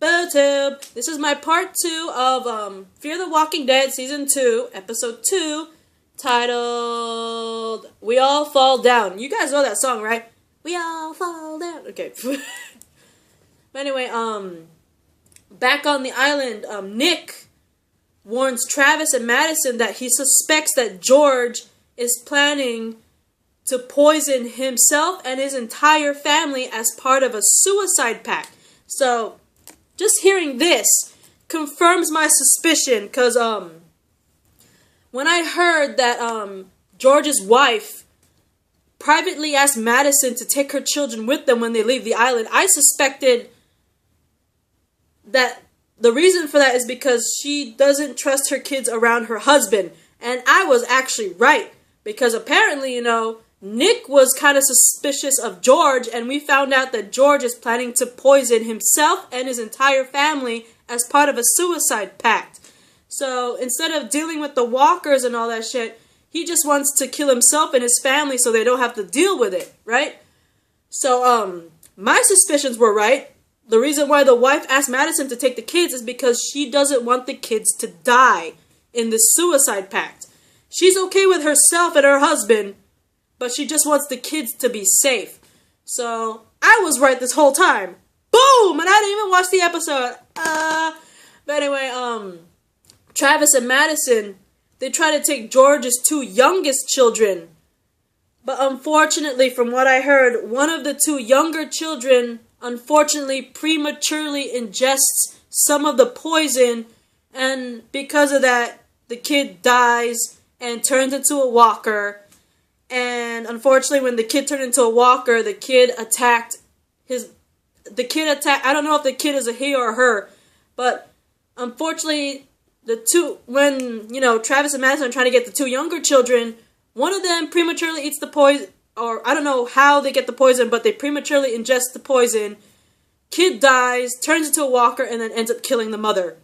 BooTube. This is my part 2 of Fear the Walking Dead Season 2, Episode 2, titled We All Fall Down. You guys know that song, right? We all fall down. Okay. But anyway, back on the island, Nick warns Travis and Madison that he suspects that George is planning to poison himself and his entire family as part of a suicide pact. So, just hearing this confirms my suspicion, because when I heard that George's wife privately asked Madison to take her children with them when they leave the island, I suspected that the reason for that is because she doesn't trust her kids around her husband. And I was actually right, because apparently, Nick was kind of suspicious of George, and we found out that George is planning to poison himself and his entire family as part of a suicide pact. So instead of dealing with the walkers and all that shit, he just wants to kill himself and his family so they don't have to deal with it, right? So my suspicions were right. The reason why the wife asked Madison to take the kids is because she doesn't want the kids to die in this suicide pact. She's okay with herself and her husband, but she just wants the kids to be safe. So, I was right this whole time. Boom! And I didn't even watch the episode. But anyway, Travis and Madison, they try to take George's 2 youngest children. But unfortunately, from what I heard, one of the 2 younger children, unfortunately, prematurely ingests some of the poison. And because of that, the kid dies and turns into a walker. And unfortunately, when the kid turned into a walker, the kid attacked, I don't know if the kid is a he or a her, but unfortunately, when Travis and Madison are trying to get the 2 younger children, one of them prematurely eats the poison, or I don't know how they get the poison, but they prematurely ingest the poison. Kid dies, turns into a walker, and then ends up killing the mother.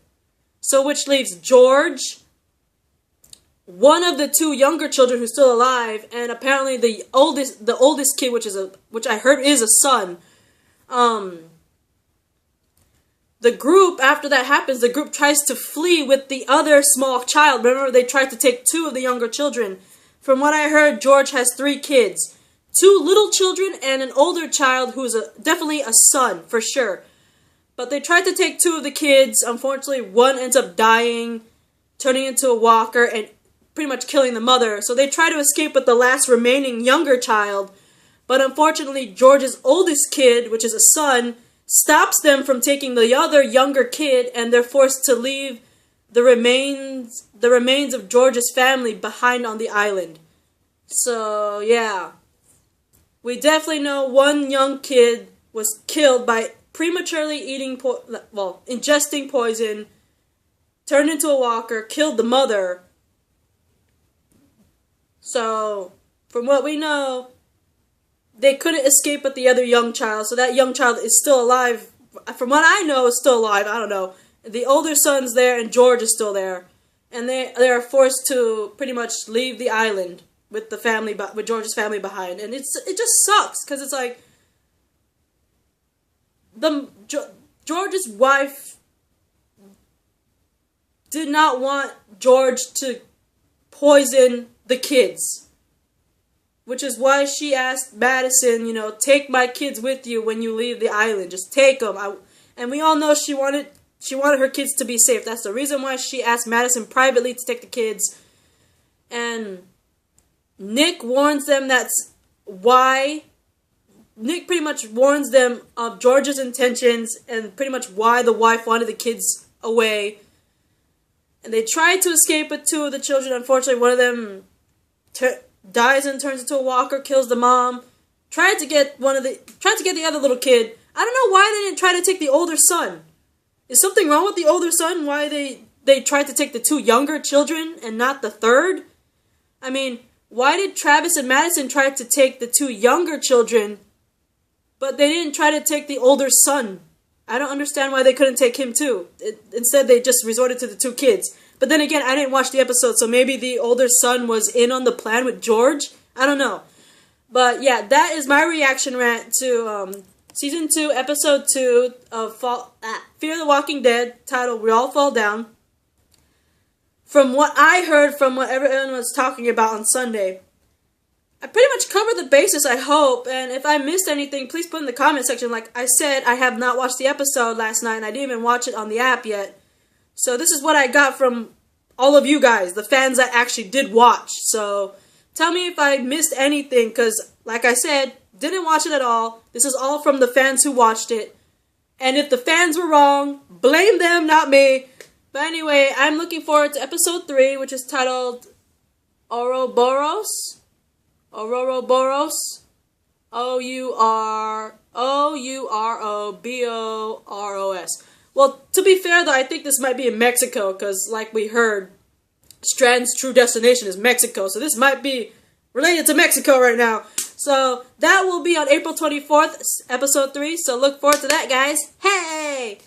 So which leaves George, one of the 2 younger children who's still alive, and apparently the oldest kid, which I heard is a son. The group, after that happens, the group tries to flee with the other small child. Remember, they tried to take 2 of the younger children. From what I heard, George has 3 kids. 2 little children and an older child who's definitely a son, for sure. But they tried to take 2 of the kids. Unfortunately, one ends up dying, turning into a walker, and pretty much killing the mother. So they try to escape with the last remaining younger child. But unfortunately, George's oldest kid, which is a son, stops them from taking the other younger kid, and they're forced to leave the remains of George's family behind on the island. So, yeah. We definitely know one young kid was killed by prematurely ingesting poison, turned into a walker, killed the mother. So, from what we know, they couldn't escape with the other young child, so that young child is still alive. From what I know, is still alive. I don't know. The older son's there, and George is still there. And they are forced to pretty much leave the island with the family, with George's family behind. And it just sucks, because it's like, George's wife did not want George to poison the kids, which is why she asked Madison, take my kids with you when you leave the island. Just take them. And we all know she wanted her kids to be safe. That's the reason why she asked Madison privately to take the kids. And Nick warns them that's why. Nick pretty much warns them of George's intentions and pretty much why the wife wanted the kids away. And they tried to escape with 2 of the children. Unfortunately, one of them dies and turns into a walker, kills the mom. Tried to get the other little kid. I don't know why they didn't try to take the older son. Is something wrong with the older son? Why they tried to take the 2 younger children and not the third? I mean, why did Travis and Madison try to take the 2 younger children, but they didn't try to take the older son? I don't understand why they couldn't take him too. Instead, they just resorted to the 2 kids. But then again, I didn't watch the episode, so maybe the older son was in on the plan with George? I don't know. But yeah, that is my reaction rant to Season 2, Episode 2 of Fear the Walking Dead, titled We All Fall Down. From what I heard from what everyone was talking about on Sunday, I pretty much covered the basis, I hope, and if I missed anything, please put in the comment section. Like I said, I have not watched the episode last night, and I didn't even watch it on the app yet. So this is what I got from all of you guys, the fans that actually did watch. So tell me if I missed anything, because like I said, didn't watch it at all. This is all from the fans who watched it. And if the fans were wrong, blame them, not me. But anyway, I'm looking forward to episode 3, which is titled Ouroboros. Ouroboros. Ouroboros. Well, to be fair though, I think this might be in Mexico, because like we heard, Strand's true destination is Mexico. So this might be related to Mexico right now. So that will be on April 24th, episode 3. So look forward to that, guys. Hey!